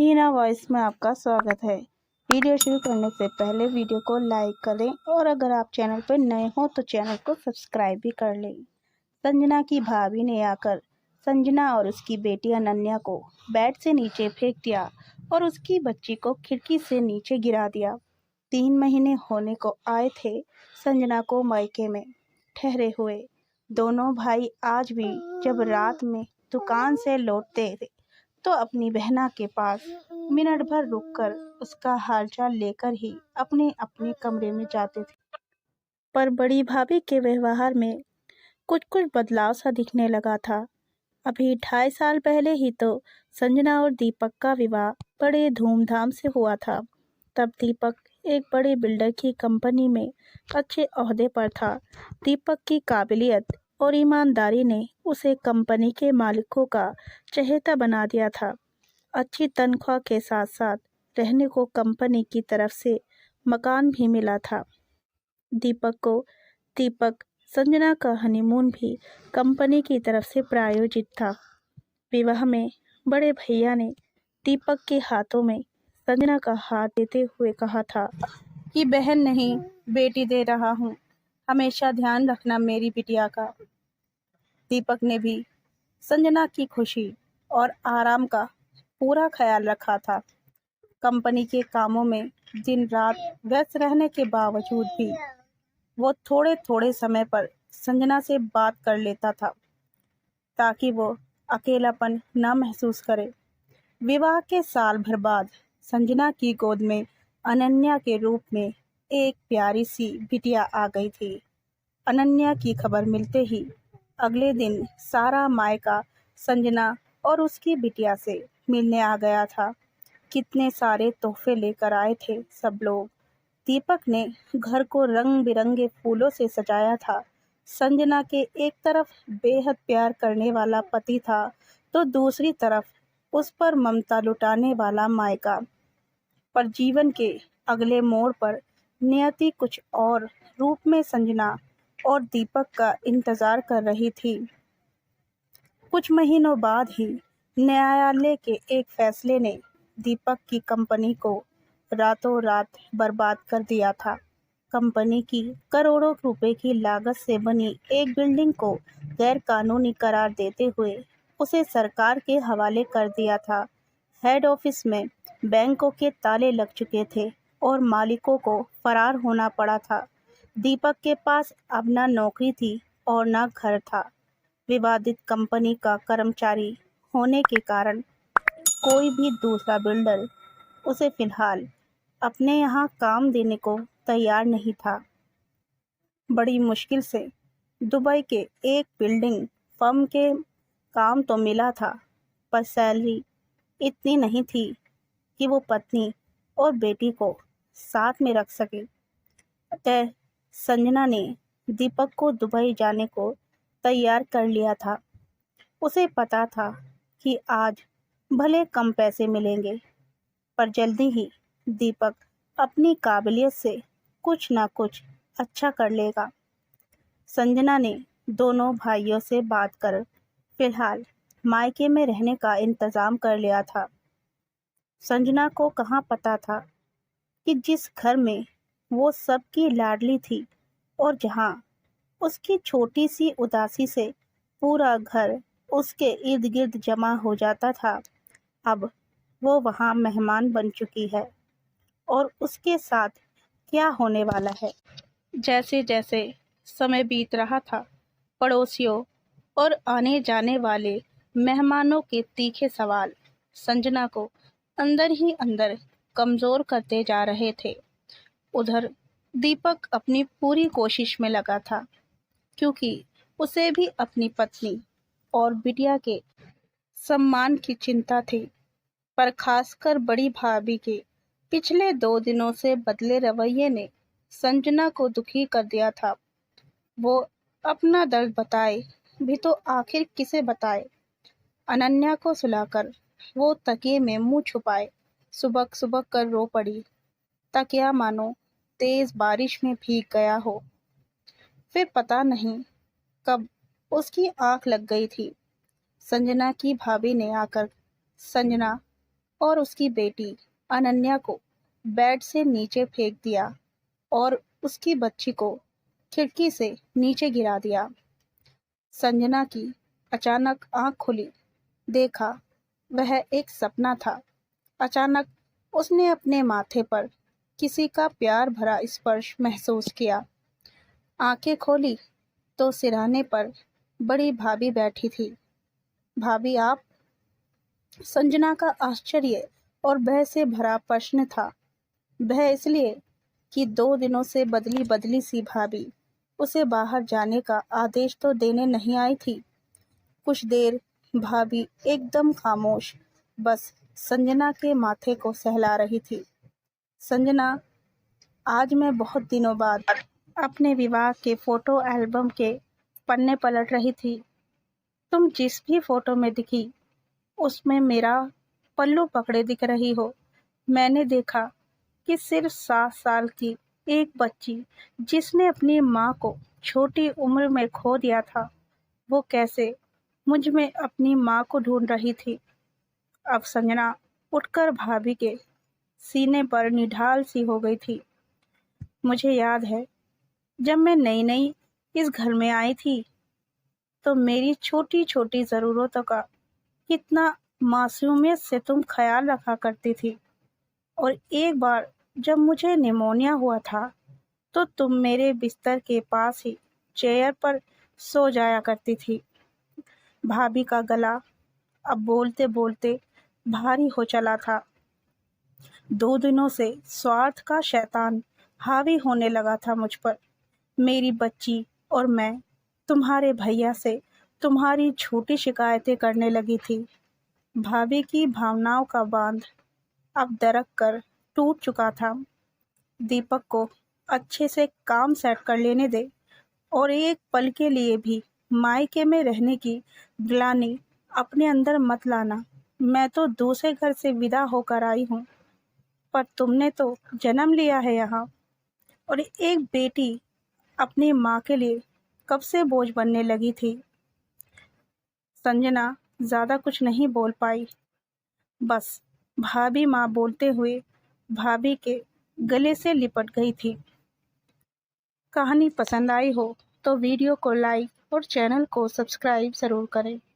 हीना voice में आपका स्वागत है। वीडियो शुरू करने से पहले वीडियो को लाइक करें और अगर आप चैनल पर नए हो तो चैनल को सब्सक्राइब भी कर लें। संजना की भाभी ने आकर संजना और उसकी बेटी अनन्या को बेड से नीचे फेंक दिया और उसकी बच्ची को खिड़की से नीचे गिरा दिया। 3 महीने होने को आए थे संजना को मायके में ठहरे हुए। दोनों भाई आज भी जब रात में दुकान से लौटते थे तो अपनी बहना के पास मिनट भर रुककर उसका हालचाल लेकर ही अपने अपने कमरे में जाते थे। पर बड़ी भाभी के व्यवहार में कुछ कुछ बदलाव सा दिखने लगा था। अभी 2.5 साल पहले ही तो संजना और दीपक का विवाह बड़े धूमधाम से हुआ था। तब दीपक एक बड़े बिल्डर की कंपनी में अच्छे ओहदे पर था। दीपक की काबिलियत और ईमानदारी ने उसे कंपनी के मालिकों का चहेता बना दिया था। अच्छी तनख्वाह के साथ साथ रहने को कंपनी की तरफ से मकान भी मिला था। दीपक संजना का हनीमून भी कंपनी की तरफ से प्रायोजित था। विवाह में बड़े भैया ने दीपक के हाथों में संजना का हाथ देते हुए कहा था कि बहन नहीं, बेटी दे रहा हूँ, हमेशा ध्यान रखना मेरी बिटिया का। दीपक ने भी संजना की खुशी और आराम का पूरा ख्याल रखा था। कंपनी के कामों में दिन रात व्यस्त रहने के बावजूद भी वो थोड़े थोड़े समय पर संजना से बात कर लेता था ताकि वो अकेलापन न महसूस करे। विवाह के साल भर बाद संजना की गोद में अनन्या के रूप में एक प्यारी सी बिटिया आ गई थी। अनन्या की खबर मिलते ही अगले दिन सारा मायका संजना और उसकी बिटिया से मिलने आ गया था। कितने सारे तोहफे लेकर आए थे सब लोग। दीपक ने घर को रंग बिरंगे फूलों से सजाया था। संजना के एक तरफ बेहद प्यार करने वाला पति था तो दूसरी तरफ उस पर ममता लुटाने वाला मायका। पर जीवन के अगले मोड़ पर नियति कुछ और रूप में संजना और दीपक का इंतजार कर रही थी। कुछ महीनों बाद ही न्यायालय के एक फैसले ने दीपक की कंपनी को रातों रात बर्बाद कर दिया था। कंपनी की करोड़ों रुपए की लागत से बनी एक बिल्डिंग को गैर कानूनी करार देते हुए उसे सरकार के हवाले कर दिया था। हेड ऑफिस में बैंकों के ताले लग चुके थे और मालिकों को फरार होना पड़ा था। दीपक के पास अब ना नौकरी थी और ना घर था। विवादित कंपनी का कर्मचारी होने के कारण कोई भी दूसरा बिल्डर उसे फिलहाल अपने यहाँ काम देने को तैयार नहीं था। बड़ी मुश्किल से दुबई के एक बिल्डिंग फर्म के काम तो मिला था, पर सैलरी इतनी नहीं थी कि वो पत्नी और बेटी को साथ में रख सके। अतः संजना ने दीपक को दुबई जाने को तैयार कर लिया था। उसे पता था कि आज भले कम पैसे मिलेंगे, पर जल्दी ही दीपक अपनी काबिलियत से कुछ ना कुछ अच्छा कर लेगा। संजना ने दोनों भाइयों से बात कर फिलहाल मायके में रहने का इंतजाम कर लिया था। संजना को कहाँ पता था कि जिस घर में वो सबकी लाडली थी और जहाँ उसकी छोटी सी उदासी से पूरा घर उसके इर्द गिर्द जमा हो जाता था, अब वो वहाँ मेहमान बन चुकी है और उसके साथ क्या होने वाला है। जैसे जैसे समय बीत रहा था, पड़ोसियों और आने जाने वाले मेहमानों के तीखे सवाल संजना को अंदर ही अंदर कमज़ोर करते जा रहे थे। उधर दीपक अपनी पूरी कोशिश में लगा था, क्योंकि उसे भी अपनी पत्नी और बिटिया के सम्मान की चिंता थी। पर खासकर बड़ी भाभी के पिछले 2 दिनों से बदले रवैये ने संजना को दुखी कर दिया था। वो अपना दर्द बताए भी तो आखिर किसे बताए। अनन्या को सुलाकर वो तकिए में मुंह छुपाए सुबक सुबक कर रो पड़ी। तकिया मानो तेज बारिश में भीग गया हो। फिर पता नहीं कब उसकी आंख लग गई थी। संजना की भाभी ने आकर, संजना और उसकी बेटी अनन्या को बेड से नीचे फेंक दिया और उसकी बच्ची को खिड़की से नीचे गिरा दिया। संजना की अचानक आंख खुली। देखा, वह एक सपना था। अचानक उसने अपने माथे पर किसी का प्यार भरा स्पर्श महसूस किया। आंखें खोली तो सिरहाने पर बड़ी भाभी बैठी थी। भाभी आप? संजना का आश्चर्य और भय से भरा प्रश्न था। भय इसलिए कि 2 दिनों से बदली बदली सी भाभी उसे बाहर जाने का आदेश तो देने नहीं आई थी। कुछ देर भाभी एकदम खामोश बस संजना के माथे को सहला रही थी। संजना, आज मैं बहुत दिनों बाद अपने विवाह के फोटो एल्बम के पन्ने पलट रही थी। तुम जिस भी फोटो में दिखी उसमें मेरा पल्लू पकड़े दिख रही हो। मैंने देखा कि सिर्फ 7 साल की एक बच्ची जिसने अपनी माँ को छोटी उम्र में खो दिया था, वो कैसे मुझ में अपनी माँ को ढूंढ रही थी। अब संजना उठकर भाभी के सीने पर निढाल सी हो गई थी। मुझे याद है, जब मैं नई नई इस घर में आई थी तो मेरी छोटी छोटी ज़रूरतों का कितना मासूमियत से तुम ख्याल रखा करती थी। और एक बार जब मुझे निमोनिया हुआ था तो तुम मेरे बिस्तर के पास ही चेयर पर सो जाया करती थी। भाभी का गला अब बोलते बोलते भारी हो चला था। 2 दिनों से स्वार्थ का शैतान हावी होने लगा था मुझ पर। मेरी बच्ची और मैं तुम्हारे भैया से तुम्हारी झूठी शिकायतें करने लगी थी। भाभी की भावनाओं का बांध अब दरक कर टूट चुका था। दीपक को अच्छे से काम सेट कर लेने दे और एक पल के लिए भी मायके में रहने की ग्लानि अपने अंदर मत लाना। मैं तो दूसरे घर से विदा होकर आई हूँ, पर तुमने तो जन्म लिया है यहाँ। और एक बेटी अपनी माँ के लिए कब से बोझ बनने लगी थी। संजना ज्यादा कुछ नहीं बोल पाई। बस भाभी माँ बोलते हुए भाभी के गले से लिपट गई थी। कहानी पसंद आई हो तो वीडियो को लाइक और चैनल को सब्सक्राइब ज़रूर करें।